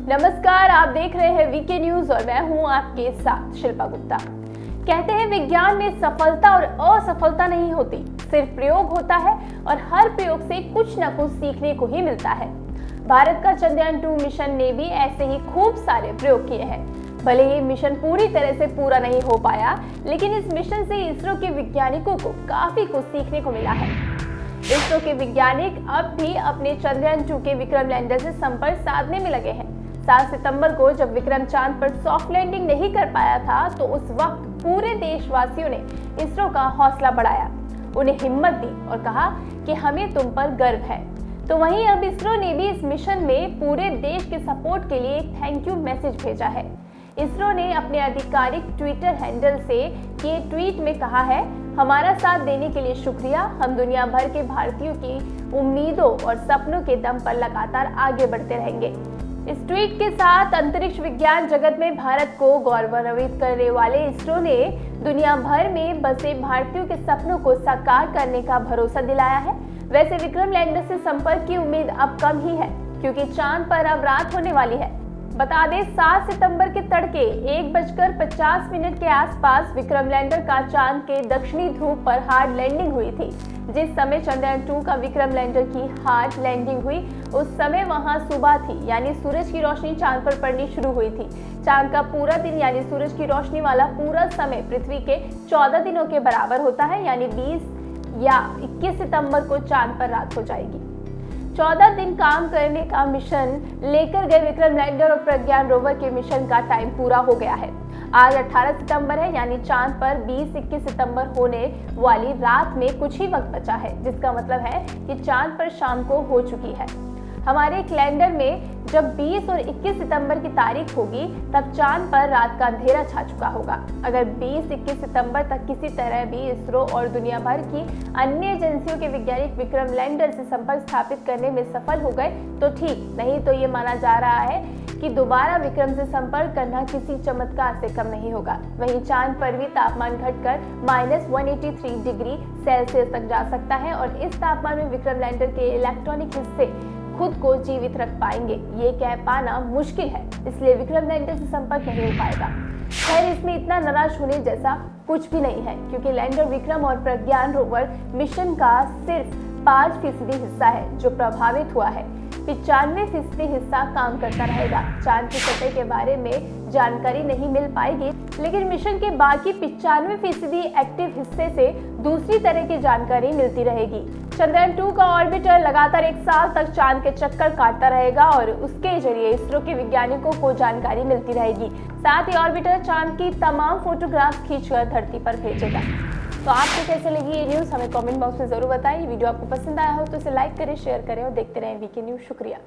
नमस्कार, आप देख रहे हैं वीके न्यूज और मैं हूं आपके साथ शिल्पा गुप्ता। कहते हैं विज्ञान में सफलता और असफलता नहीं होती, सिर्फ प्रयोग होता है और हर प्रयोग से कुछ न कुछ सीखने को ही मिलता है। भारत का चंद्रयान 2 मिशन ने भी ऐसे ही खूब सारे प्रयोग किए हैं। भले ही मिशन पूरी तरह से पूरा नहीं हो पाया, लेकिन इस मिशन से इसरो के वैज्ञानिकों को काफी कुछ सीखने को मिला है। इसरो के वैज्ञानिक अब भी अपने चंद्रयान 2 के विक्रम लैंडर से संपर्क साधने में लगे हैं। 7 सितंबर को जब विक्रम चांद पर सॉफ्ट लैंडिंग नहीं कर पाया था, तो उस वक्त पूरे देशवासियों ने इसरो का हौसला बढ़ाया, उन्हें हिम्मत दी और कहा कि हमें तुम पर गर्व है। तो वहीं अब इसरो ने भी इस मिशन में पूरे देश के सपोर्ट के लिए एक थैंक यू मैसेज भेजा है। इसरो ने अपने आधिकारिक ट्विटर हैंडल से किए ट्वीट में कहा है, हमारा साथ देने के लिए शुक्रिया। हम दुनिया भर के भारतीयों की उम्मीदों और सपनों के दम पर लगातार आगे बढ़ते रहेंगे। इस ट्वीट के साथ अंतरिक्ष विज्ञान जगत में भारत को गौरवान्वित करने वाले इसरो ने दुनिया भर में बसे भारतीयों के सपनों को साकार करने का भरोसा दिलाया है। वैसे विक्रम लैंडर से संपर्क की उम्मीद अब कम ही है, क्योंकि चांद पर अब रात होने वाली है। बता दें, 7 सितंबर के तड़के 1:50 के आसपास विक्रम लैंडर का चांद के दक्षिणी ध्रुव पर हार्ड लैंडिंग हुई थी। जिस समय चंद्रयान 2 का विक्रम लैंडर की हार्ड लैंडिंग हुई, उस समय वहां सुबह थी, यानी सूरज की रोशनी चांद पर पड़नी शुरू हुई थी। चांद का पूरा दिन यानी सूरज की रोशनी वाला पूरा समय पृथ्वी के 14 दिनों के बराबर होता है, यानी 20 या 21 सितंबर को चांद पर रात हो जाएगी। 14 दिन काम करने का मिशन लेकर गए विक्रम लैंडर और प्रज्ञान रोवर के मिशन का टाइम पूरा हो गया है। आज 18 सितंबर है, यानी चांद पर 20-21 सितंबर होने वाली रात में कुछ ही वक्त बचा है, जिसका मतलब है कि चांद पर शाम को हो चुकी है। हमारे कैलेंडर में जब 20 और 21 सितंबर की तारीख होगी, तब चांद पर रात का अंधेरा छा चुका होगा। अगर 20-21 सितंबर तक किसी तरह भी इसरो और दुनिया भर की अन्य एजेंसियों के वैज्ञानिक विक्रम लैंडर से संपर्क स्थापित करने में सफल हो गए तो ठीक, नहीं तो ये माना जा रहा है कि दोबारा विक्रम से संपर्क करना किसी चमत्कार से कम नहीं होगा। वहीं चांद पर भी तापमान घटकर -183 डिग्री सेल्सियस तक जा सकता है और इस तापमान में विक्रम लैंडर के इलेक्ट्रॉनिक हिस्से खुद को जीवित रख पाएंगे, ये कह पाना मुश्किल है, इसलिए विक्रम लैंडर से संपर्क नहीं हो पाएगा। खैर, इसमें इतना निराश होने जैसा कुछ भी नहीं है, क्योंकि लैंडर विक्रम और प्रज्ञान रोवर मिशन का सिर्फ 5% हिस्सा है जो प्रभावित हुआ है। 95% हिस्सा काम करता रहेगा। चांद की सतह के बारे में जानकारी नहीं मिल पाएगी, लेकिन मिशन के बाकी 95% एक्टिव हिस्से से दूसरी तरह की जानकारी मिलती रहेगी। चंद्रयान 2 का ऑर्बिटर लगातार 1 साल तक चांद के चक्कर काटता रहेगा और उसके जरिए इसरो के वैज्ञानिकों को जानकारी मिलती रहेगी। साथ ही ऑर्बिटर चांद की तमाम फोटोग्राफ खींचकर धरती पर भेजेगा। तो आपको कैसे लगी ये न्यूज़, हमें कमेंट बॉक्स में जरूर बताएं। वीडियो आपको पसंद आया हो तो इसे लाइक करें, शेयर करें और देखते रहें वीके न्यूज़। शुक्रिया।